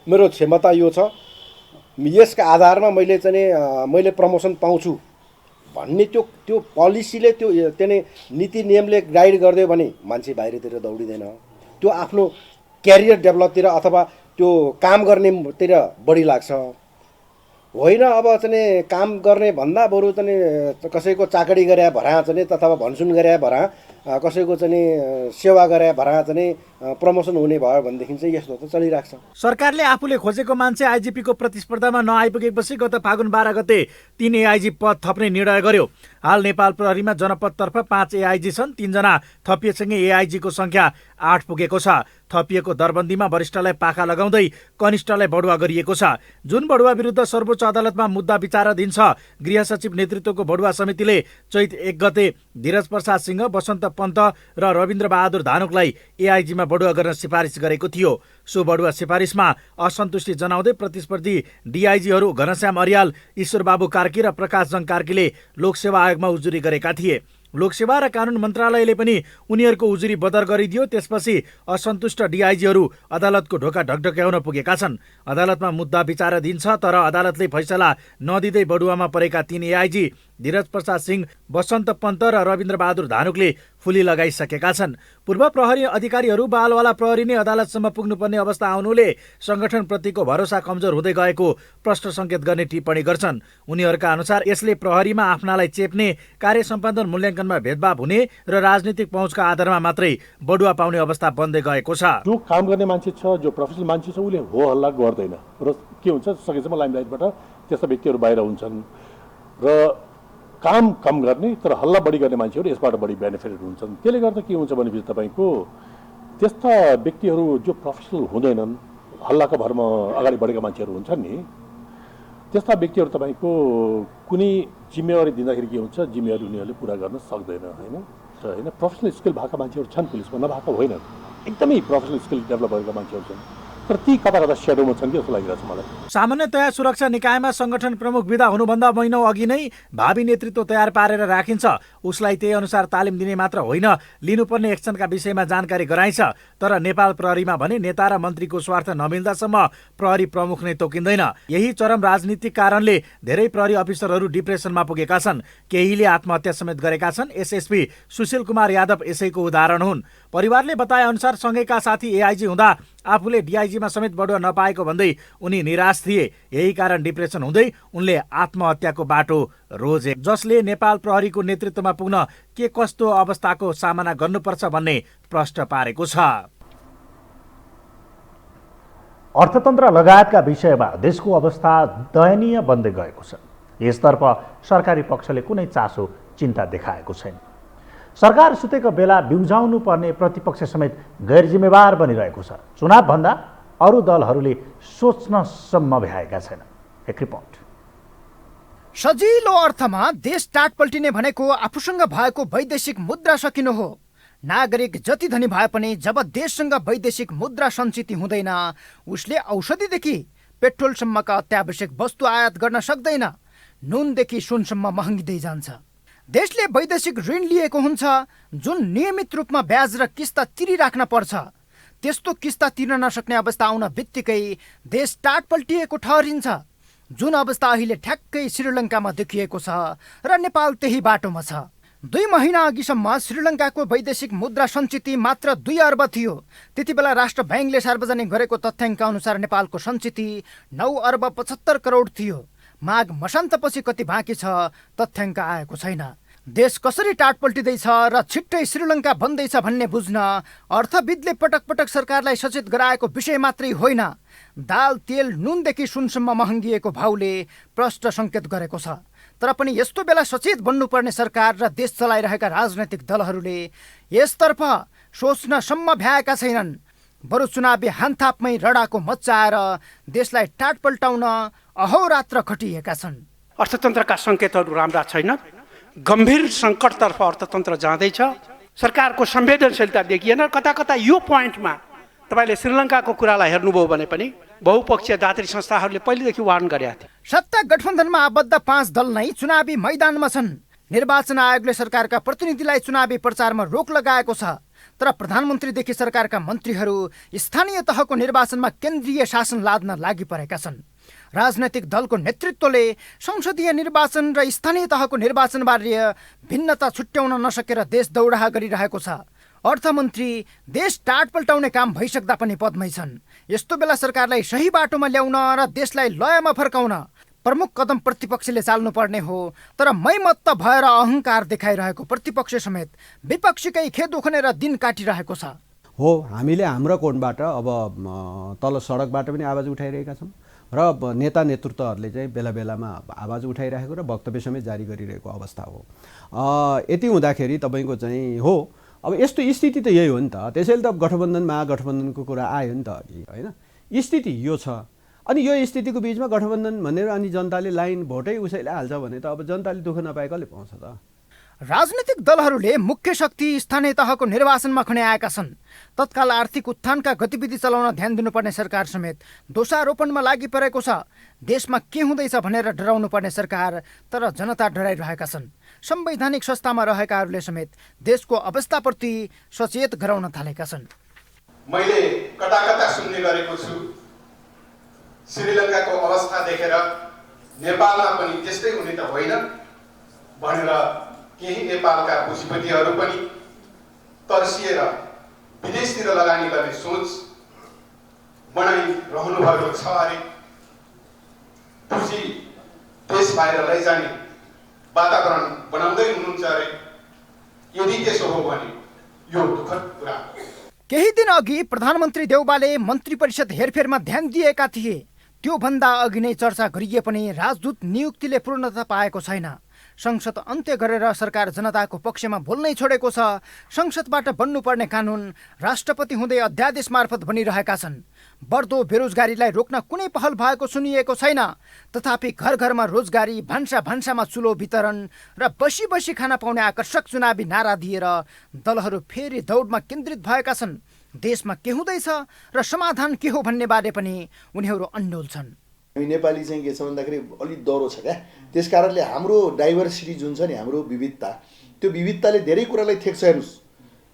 मेरो क्षमता यो छ, यसका आधारमा मैले प्रमोसन पाउँछु भन्ने त्यो पोलिसीले त्यो नीति नियमले गाइड गरिदियो भने मान्छे बाहिरतिर दौडिँदैन। त्यो आफ्नो क्यारियर डेभलपतिर अथवा त्यो काम गर्नेतिर बढी लाग्छ। होइन अब काम गर्ने भन्दा बरु कसैको चाकडी गरे भरा अथवा भनसुन गरे भरा कसैको सेवा गरे भरा प्रमोसन हुने भयो भनेदेखि चाहिँ यस्तो त चलिरहेको छ। सरकारले आफूले खोजेको मान्छे आइजिपीको प्रतिस्पर्धामा नआइपुगेपछि गत फागुन 12 गते 3 एआइजी पद थप्ने निर्णय गर्यो। हाल नेपाल प्रहरीमा जनपदतर्फ 5 एआइजी छन्। 3 जना थपिएसँगै एआइजीको संख्या 8 पुगेको छ। थपिएको दरबन्दीमा वरिष्ठलाई पाखा लगाउँदै कनिष्ठलाई बढुवा गरिएको छ। जुन बढुवा विरुद्ध सर्वोच्च अदालतमा मुद्दा विचाराधीन छ। गृह सचिव नेतृत्वको बढुवा समितिले चैत 1 गते धीरज प्रसाद सिंह, बसन्त पन्त र रविन्द्र बहादुर धानुकलाई एआइजीमा बढुवा गर्न सिफारिस गरेको थियो। सो बढुवा सिफारिसमा असन्तुष्टि जनाउँदै प्रतिस्पर्धी डिआइजीहरू घनश्याम अर्याल, ईश्वरबाबु कार्की र प्रकाशजङ कार्कीले लोकसेवा आयोगमा उजुरी गरेका थिए। लोकसेवा र कानुन मन्त्रालयले पनि उनीहरूको उजुरी बदर गरिदियो। त्यसपछि असन्तुष्ट डिआइजीहरू अदालतको ढोका ढकढक्याउन पुगेका छन्। अदालतमा मुद्दा विचाराधीन छ, तर अदालतले फैसला नदिँदै बढुवामा परेका 3 एआइजी धीरज प्रसाद सिंह, बसन्त पन्त र रविन्द्र बहादुर धानुकले फुली लगाइसकेका छन्। पूर्व प्रहरी अधिकारीहरू बालवाला प्रहरी नै अदालतसम्म पुग्नुपर्ने अवस्था आउनुले संगठनप्रतिको भरोसा कमजोर हुँदै गएको प्रश्न सङ्केत गर्ने टिप्पणी गर्छन्। उनीहरूका अनुसार यसले प्रहरीमा आफ्नालाई चेप्ने, कार्य सम्पादन मूल्याङ्कनमा भेदभाव हुने र राजनीतिक पहुँचका आधारमा मात्रै बढुवा पाउने अवस्था बन्दै गएको छ। जो काम गर्ने मान्छे छ, जो प्रोफेसनल मान्छे छ, उसले हो हल्ला गर्दैन र के हुन्छ सकेसम्म लाइमलाइटबाट त्यस्ता व्यक्तिहरू बाहिर हुन्छन् र काम कम गर्ने तर हल्ला बढी गर्ने मान्छेहरू यसबाट बढी बेनिफिटेड हुन्छन्। त्यसले गर्दा के हुन्छ भनेपछि तपाईँको त्यस्ता व्यक्तिहरू जो प्रोफेसनल हुँदैनन्, हल्लाको भरमा अगाडि बढेका मान्छेहरू हुन्छन् नि, त्यस्ता व्यक्तिहरू तपाईँको कुनै जिम्मेवारी दिँदाखेरि के हुन्छ, जिम्मेवारी उनीहरूले पुरा गर्न सक्दैन। होइन प्रोफेसनल स्किल भएका मान्छेहरू छन् पुलिसमा, नभएका होइनन्। एकदमै प्रोफेसनल स्किल डेभलप भएका मान्छेहरू छन्, तर ती कता कता स्याडोमा छन् कि जस्तो लागिरहेको छ मलाई। सामान्यतया सुरक्षा निकायमा संगठन प्रमुख विदा हुनुभन्दा महिनौ अघि नै भावी नेतृत्व तयार पारेर राखिन्छ। उसलाई त्यही अनुसार तालिम दिने मात्र होइन, लिनुपर्ने एक्सनका विषयमा जानकारी गराइन्छ। तर नेपाल प्रहरीमा भने नेता र मन्त्रीको स्वार्थ नमिल्दासम्म प्रहरी प्रमुख नै तोकिँदैन। यही चरम राजनीतिक कारणले धेरै प्रहरी अफिसरहरू डिप्रेसनमा पुगेका छन्। केहीले आत्महत्या समेत गरेका छन्। एसएसपी सुशील कुमार यादव यसैको उदाहरण हुन्। परिवारले बताए अनुसार सँगैका साथी एआइजी हुँदा आफूले डिआइजीमा समेत बढुवा नपाएको भन्दै उनी निराश थिए। यही कारण डिप्रेसन हुँदै उनले आत्महत्याको बाटो रोजे, जसले नेपाल प्रहरीको नेतृत्वमा पुग्न के कस्तो अवस्थाको सामना गर्नुपर्छ भन्ने प्रश्न पारेको छ। अर्थतन्त्र लगायतका विषयमा देशको अवस्था दयनीय बन्दै गएको छ। यसतर्फ सरकारी पक्षले कुनै चासो चिन्ता देखाएको छैन। सरकार सुतेको बेला बिउझाउनु पर्ने प्रतिपक्ष समेत गैर जिम्मेवार बनिरहेको छ। चुनावभन्दा अरू दलहरूले सोच्नसम्म भ्याएका छैन। एक रिपोर्ट। सजिलो अर्थमा देश टाट पल्टिने भनेको आफूसँग भएको वैदेशिक मुद्रा सकिनु हो। नागरिक जति धनी भए पनि जब देशसँग वैदेशिक मुद्रा सञ्चित हुँदैन, उसले औषधिदेखि पेट्रोलसम्मका अत्यावश्यक वस्तु आयात गर्न सक्दैन। नुनदेखि सुनसम्म महँगिँदै जान्छ। देशले वैदेशिक ऋण लिएको हुन्छ, जुन नियमित रूपमा ब्याज र किस्ता तिरिराख्न पर्छ। त्यस्तो किस्ता तिर्न नसक्ने अवस्था आउन बित्तिकै देश टाट पल्टिएको ठहरिन्छ। जुन अवस्था अहिले ठ्याक्कै श्रीलङ्कामा देखिएको छ र नेपाल त्यही बाटोमा छ। 2 महिना अघिसम्म श्रीलङ्काको वैदेशिक मुद्रा सञ्चिति मात्र 2 अर्ब थियो। त्यति बेला राष्ट्र ब्याङ्कले सार्वजनिक गरेको तथ्याङ्क अनुसार नेपालको सञ्चिति 9 अर्ब 75 करोड थियो। माघ मसान्तपछि कति बाँकी छ तथ्याङ्क आएको छैन। देश कसरी टाट पल्टिँदैछ र छिट्टै श्रीलङ्का बन्दैछ भन्ने बुझ्न अर्थविदले पटक पटक सरकारलाई सचेत गराएको विषय मात्रै होइन, दाल तेल नुनदेखि सुनसम्म महँगिएको भाउले प्रष्ट सङ्केत गरेको छ। तर पनि यस्तो बेला सचेत बन्नुपर्ने सरकार र देश चलाइरहेका राजनैतिक दलहरूले यसतर्फ सोच्नसम्म भ्याएका छैनन्। बरु चुनावी हानथापमै रडाको मच्चाएर देशलाई टाट पल्टाउन अहोरात्र खटिएका छन्। अर्थतन्त्रका सङ्केतहरू राम्रा छैनन्। गम्भीर सङ्कटतर्फ अर्थतन्त्र जाँदैछ। सरकारको संवेदनशीलता देखिएन। कता कता यो पोइन्टमा तपाईँले श्रीलङ्काको कुरालाई हेर्नुभयो भने पनि बहुपक्षीय दात्री संस्थाहरूले पहिलेदेखि वार्न गरेका थिए। सत्ता गठबन्धनमा आबद्ध 5 दल नै चुनावी मैदानमा छन्। निर्वाचन आयोगले सरकारका प्रतिनिधिलाई चुनावी प्रचारमा रोक लगाएको छ। तर प्रधानमन्त्रीदेखि सरकारका मन्त्रीहरू स्थानीय तहको निर्वाचनमा केन्द्रीय शासन लाद्न लागि परेका छन्। राजनैतिक दलको नेतृत्वले संसदीय निर्वाचन र स्थानीय तहको निर्वाचनबारे भिन्नता छुट्याउन नसकेर देश दौडाहा गरिरहेको छ। अर्थमन्त्री देश टाट पल्टाउने काम भइसक्दा पनि पदमै छन्। यस्तो बेला सरकारलाई सही बाटोमा ल्याउन र देशलाई लयमा फर्काउन प्रमुख कदम प्रतिपक्षले चाल्नुपर्ने हो। तर मैमत्त भएर अहङ्कार देखाइरहेको प्रतिपक्ष समेत विपक्षीकै खेद उखनेर दिन काटिरहेको छ। हो, हामीले हाम्रो कोणबाट अब तल सडकबाट पनि आवाज उठाइरहेका छौँ र नेता नेतृत्वहरूले चाहिँ बेला बेलामा आवाज उठाइरहेको र वक्तव्य समेत जारी गरिरहेको अवस्था हो। यति हुँदाखेरि तपाईँको चाहिँ हो, अब यस्तो स्थिति त यही हो नि त। त्यसैले त गठबन्धन महागठबन्धनको कुरा आयो नि त अघि, होइन? स्थिति यो छ। अनि यो स्थितिको बिचमा गठबन्धन भनेर अनि जनताले लाइन भोटै उसैले हाल्छ भने त अब जनताले दुःख नपाए कसले पाउँछ त? राजनीतिक दलहरूले मुख्य शक्ति स्थानीय तहको निर्वाचनमा खन्याएका छन्। तत्काल आर्थिक उत्थानका गतिविधि चलाउन ध्यान दिनुपर्ने सरकार समेत दोषारोपणमा लागि परेको छ। देशमा के हुँदैछ भनेर डराउनु पर्ने सरकार, तर जनता डराइरहेका छन्। संवैधानिक संस्थामा रहेकाहरूले समेत देशको अवस्थाप्रति सचेत गराउन थालेका छन्। मैले कता कता सुन्ने गरेको छु, श्रीलङ्काको अवस्था देखेर नेपालमा पनि त्यस्तै हुने त होइन भनेर केही नेपालका पुँजीपतिहरू पनि तर्सिएर विदेशतिर लगानी गर्ने सोच बनाइरहनु भएको छ। अरे पुँजी देश बाहिर लैजाने वातावरण बनाउँदै हुनुहुन्छ अरे। यदि त्यसो हो भने यो दुःखद कुरा। केही दिन अघि प्रधानमन्त्री देउबाले मन्त्री परिषद हेरफेरमा ध्यान दिएका थिए। त्यो भन्दा अघि नै चर्चा गरिए पनि राजदूत नियुक्तिले पूर्णता पाएको छैन। संसद अन्त्य गरेर सरकार जनताको पक्षमा बोल्नै छोडेको छ। संसदबाट बन्नुपर्ने कानुन राष्ट्रपति हुँदै अध्यादेश मार्फत बनिरहेका छन्। बढ्दो बेरोजगारीलाई रोक्न कुनै पहल भएको सुनिएको छैन। तथापि घर घरमा रोजगारी, भान्सा भान्सामा चुलो वितरण र बसी बसी खाना पाउने आकर्षक चुनावी नारा दिएर दलहरू फेरि दौडमा केन्द्रित भएका छन्। देशमा के हुँदैछ र समाधान के हो भन्ने बारे पनि उनीहरू अन्डोल छन्। नेपाली चाहिँ के छ भन्दाखेरि अलिक डह्रो छ क्या। त्यस कारणले हाम्रो डाइभर्सिटी जुन छ नि, हाम्रो विविधता, त्यो विविधताले धेरै कुरालाई थेक्छ हेर्नुहोस्।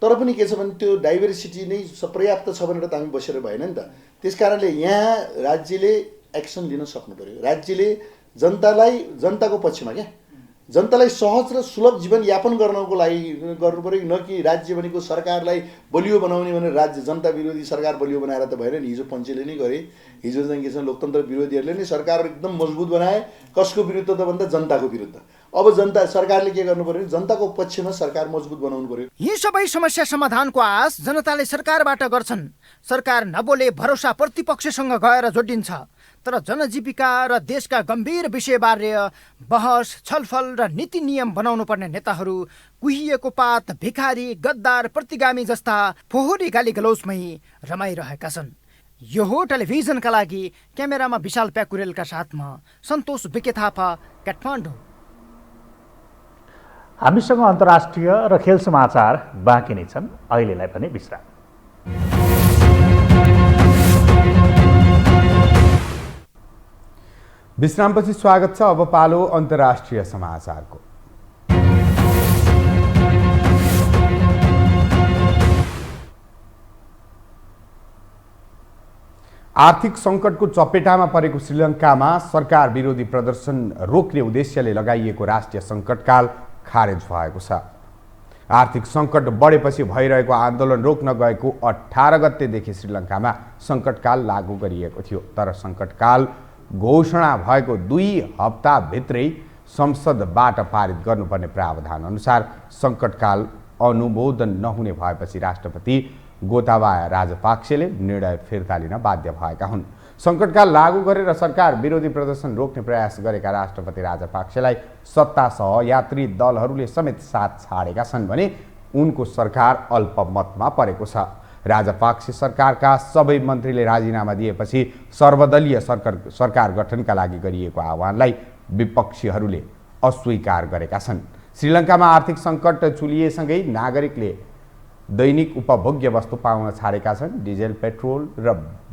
तर पनि के छ भने त्यो डाइभर्सिटी नै पर्याप्त छ भनेर त हामी बसेर भएन नि त। त्यस कारणले यहाँ राज्यले एक्सन लिन सक्नु पर्यो। राज्यले जनताको पक्षमा क्या, जनतालाई सहज र सुलभ जीवनयापन गर्नको लागि गर्नु पर्यो। न कि राज्य भनेको सरकारलाई बलियो बनाउने भनेर राज्य जनता विरोधी सरकार बलियो बनाएर त भएन नि। हिजो पञ्चले नै गरे। हिजो चाहिँ के छ, लोकतन्त्र विरोधीहरूले नै सरकार एकदम मजबुत बनाए। कसको विरुद्ध त भन्दा जनताको विरुद्ध। अब सरकारले के गर्नु पर्यो, जनताको पक्षमा सरकार मजबुत बनाउनु पर्यो। यी सबै समस्या समाधानको आश जनताले सरकारबाट गर्छन्। सरकार नबोले भरोसा प्रतिपक्षसँग गएर जोडिन्छ। तर जनजीविका र देशका गम्भीर विषयबारे बहस, छलफल र नीति नियम बनाउनु पर्ने नेताहरू कुहिएको पात, भिखारी, गद्दार, प्रतिगामी जस्ता फोहोरी गाली गलौजमै रमाइरहेका छन्। यो हो टेलिभिजनका लागि क्यामेरामा विशाल प्याकुरेलका साथमा सन्तोष बिके थापा, काठमाडौँ। हामीसँग अन्तर्राष्ट्रिय र खेल समाचार बाँकी नै छन्। अहिलेलाई पनि विश्राम। विश्रामपछि स्वागत छ। अब पालो अन्तर्राष्ट्रिय समाचारको। आर्थिक सङ्कटको चपेटामा परेको श्रीलङ्कामा सरकार विरोधी प्रदर्शन रोक्ने उद्देश्यले लगाइएको राष्ट्रिय सङ्कटकाल खारेज भएको छ। आर्थिक सङ्कट बढेपछि भइरहेको आन्दोलन रोक्न गएको 18 गतेदेखि श्रीलङ्कामा सङ्कटकाल लागू गरिएको थियो। तर सङ्कटकाल घोषणा भएको 2 हप्ताभित्रै संसदबाट पारित गर्नुपर्ने प्रावधान अनुसार सङ्कटकाल अनुमोदन नहुने भएपछि राष्ट्रपति गोताबाया राजपाक्सेले निर्णय फिर्ता लिन बाध्य भएका हुन्। सङ्कटकाल लागू गरेर सरकार विरोधी प्रदर्शन रोक्ने प्रयास गरेका राष्ट्रपति राजपाक्सेलाई सत्ता सहयात्री दलहरूले समेत साथ छाडेका छन् भने उनको सरकार अल्पमतमा परेको छ। राजपाक्से सरकारका सबै मन्त्रीले राजीनामा दिएपछि सर्वदलीय सरकार गठनका लागि गरिएको आह्वानलाई विपक्षीहरूले अस्वीकार गरेका छन्। श्रीलङ्कामा आर्थिक सङ्कट चुलिएसँगै नागरिकले दैनिक उपभोग्य वस्तु पाउन छाडेका छन्। डिजेल, पेट्रोल र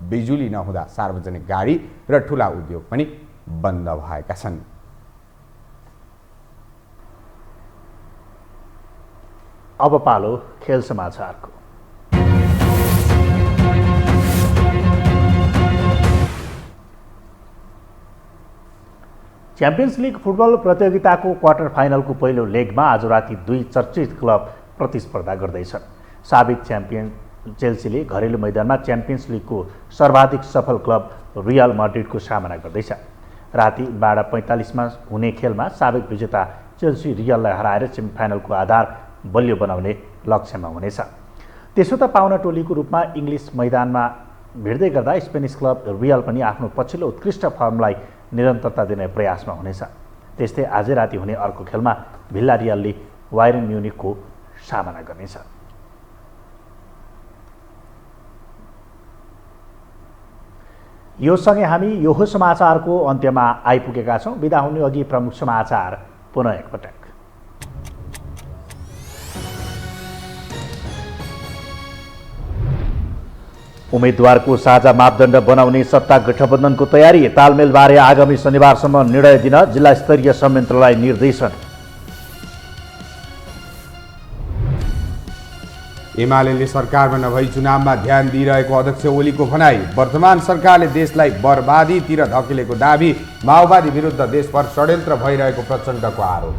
बिजुली नहुँदा सार्वजनिक गाडी र ठुला उद्योग पनि बन्द भएका छन्। अब पालो खेल समाचारको। च्याम्पियन्स लिग फुटबल प्रतियोगिताको क्वार्टर फाइनलको पहिलो लेगमा आज राति 2 चर्चित क्लब प्रतिस्पर्धा गर्दैछन्। साबिक च्याम्पियन चेल्सीले घरेलु मैदानमा च्याम्पियन्स लिगको सर्वाधिक सफल क्लब रियल माड्रिडको सामना गर्दैछ। राति 12:45 हुने खेलमा साबिक विजेता चेल्सी रियललाई हराएर सेमिफाइनलको आधार बलियो बनाउने लक्ष्यमा हुनेछ। त्यसो त पाहुना टोलीको रूपमा इङ्ग्लिस मैदानमा भिड्दै गर्दा स्पेनिस क्लब रियल पनि आफ्नो पछिल्लो उत्कृष्ट फर्मलाई निरन्तरता दिने प्रयासमा हुनेछ। त्यस्तै आजै राति हुने अर्को खेलमा भिल्लारियलले बायर्न म्युनिखको सामना गर्नेछ। यो सँगै हामी यो समाचारको अन्त्यमा आइपुगेका छौँ। बिदा हुने अघि प्रमुख समाचार पुनः एकपटक। उम्मेद्वारको साझा मापदण्ड बनाउने सत्ता गठबन्धनको तयारी। तालमेलबारे आगामी शनिबारसम्म निर्णय दिन जिल्ला स्तरीय संयन्त्रलाई निर्देशन। एमाले सरकारमा नभई चुनावमा ध्यान दिइरहेको अध्यक्ष ओलीको भनाई। वर्तमान सरकारले देशलाई बर्बादीतिर धकेलेको दाबी। माओवादी विरुद्ध देशभर षड्यन्त्र भइरहेको प्रचण्डको आरोप।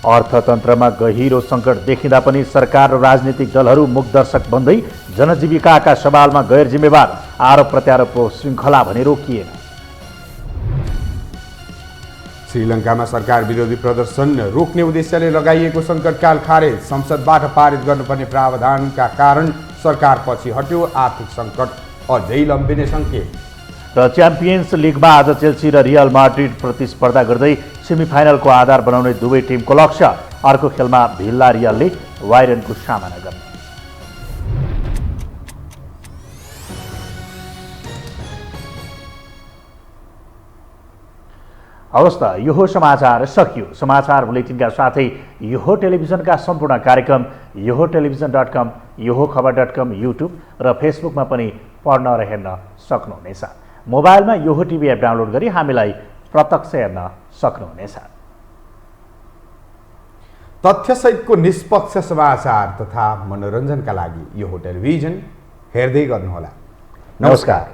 अर्थतन्त्रमा गहिरो सङ्कट देखिँदा पनि सरकार र राजनीतिक दलहरू मुखदर्शक बन्दै जनजीविकाका सवालमा गैर जिम्मेवार। आरोप प्रत्यारोपको श्रृङ्खला भने रोकिएन। श्रीलङ्कामा सरकार विरोधी प्रदर्शन रोक्ने उद्देश्यले लगाइएको सङ्कटकाल खारेज। संसदबाट पारित गर्नुपर्ने प्रावधानका कारण सरकार पछि हट्यो। आर्थिक सङ्कट अझै लम्बिने सङ्केत। र च्याम्पियन्स लिगमा आज चेल्सी र रियल माड्रिड प्रतिस्पर्धा गर्दै सेमिफाइनलको आधार बनाउने दुवै टिमको लक्ष्य। अर्को खेलमा भिल्लारियलले बायर्नको सामना गर्ने। हवस् त, यो समाचार सकियो। समाचार बुलेटिनका साथै यो टेलिभिजनका सम्पूर्ण कार्यक्रम यो टेलिभिजन.com, यो खबर.com, युट्युब र फेसबुकमा पनि पढ्न र हेर्न सक्नुहुनेछ। मोबाइलमा यो टिभी एप डाउनलोड गरी हामीलाई प्रत्यक्ष हेर्न सक्नुहुनेछ। तथ्यसहितको निष्पक्ष समाचार तथा मनोरञ्जनका लागि यो टेलिभिजन हेर्दै गर्नुहोला। नमस्कार।